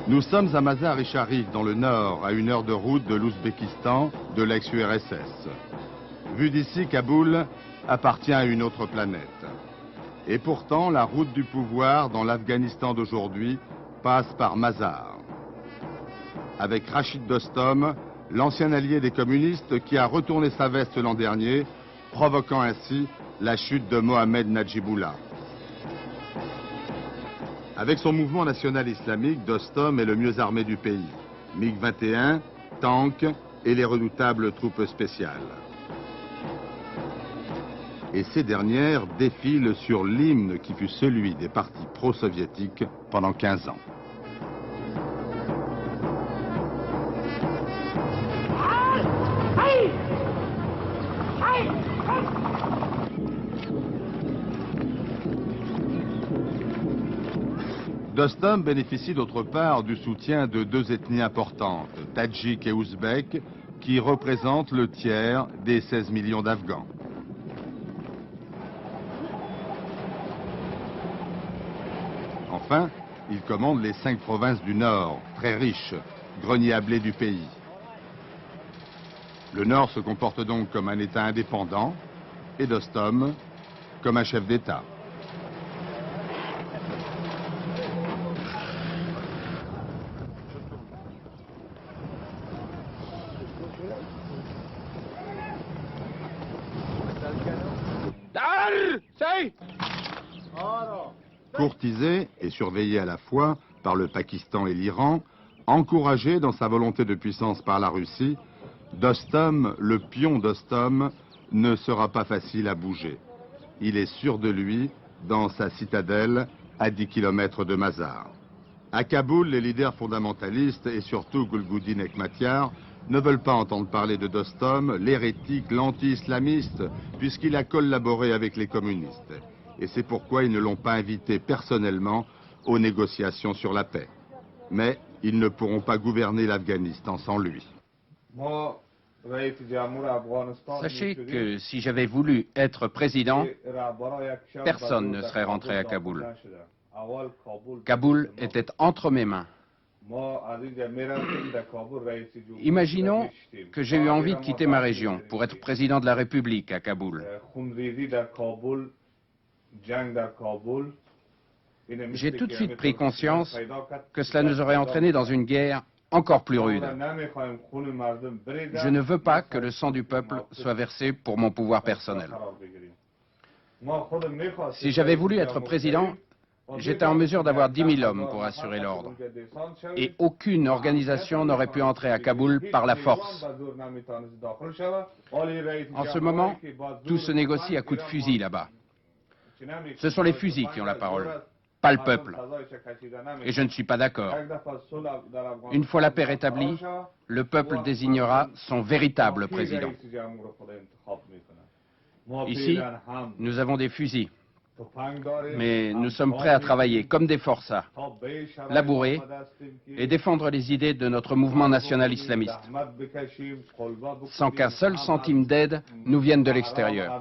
Nous sommes à Mazar-e Sharif, dans le nord, à 1 heure de route de l'Ouzbékistan, de l'ex-URSS. Vu d'ici, Kaboul appartient à une autre planète. Et pourtant, la route du pouvoir dans l'Afghanistan d'aujourd'hui passe par Mazar. Avec Rachid Dostum, l'ancien allié des communistes qui a retourné sa veste l'an dernier, provoquant ainsi la chute de Mohamed Najibullah. Avec son mouvement national islamique, Dostum est le mieux armé du pays. MiG-21, tanks et les redoutables troupes spéciales. Et ces dernières défilent sur l'hymne qui fut celui des partis pro-soviétiques pendant 15 ans. Dostum bénéficie d'autre part du soutien de 2 ethnies importantes, Tadjik et Ouzbek, qui représentent le tiers des 16 millions d'Afghans. Enfin, il commande les 5 provinces du Nord, très riches, grenier à blé du pays. Le Nord se comporte donc comme un État indépendant, et Dostum comme un chef d'État. Courtisé et surveillé à la fois par le Pakistan et l'Iran, encouragé dans sa volonté de puissance par la Russie, Dostum, le pion Dostum, ne sera pas facile à bouger. Il est sûr de lui dans sa citadelle à 10 km de Mazar. À Kaboul, les leaders fondamentalistes et surtout Gulbuddin Hekmatyar ne veulent pas entendre parler de Dostum, l'hérétique, l'anti-islamiste, puisqu'il a collaboré avec les communistes. Et c'est pourquoi ils ne l'ont pas invité personnellement aux négociations sur la paix. Mais ils ne pourront pas gouverner l'Afghanistan sans lui. Sachez que si j'avais voulu être président, personne ne serait rentré à Kaboul. Kaboul était entre mes mains. Imaginons que j'ai eu envie de quitter ma région pour être président de la République à Kaboul. J'ai tout de suite pris conscience que cela nous aurait entraîné dans une guerre encore plus rude. Je ne veux pas que le sang du peuple soit versé pour mon pouvoir personnel. Si j'avais voulu être président, j'étais en mesure d'avoir 10 000 hommes pour assurer l'ordre. Et aucune organisation n'aurait pu entrer à Kaboul par la force. En ce moment, tout se négocie à coups de fusil là-bas. Ce sont les fusils qui ont la parole, pas le peuple. Et je ne suis pas d'accord. Une fois la paix rétablie, le peuple désignera son véritable président. Ici, nous avons des fusils. Mais nous sommes prêts à travailler comme des forçats, labourer et défendre les idées de notre mouvement national islamiste, sans qu'un seul centime d'aide nous vienne de l'extérieur.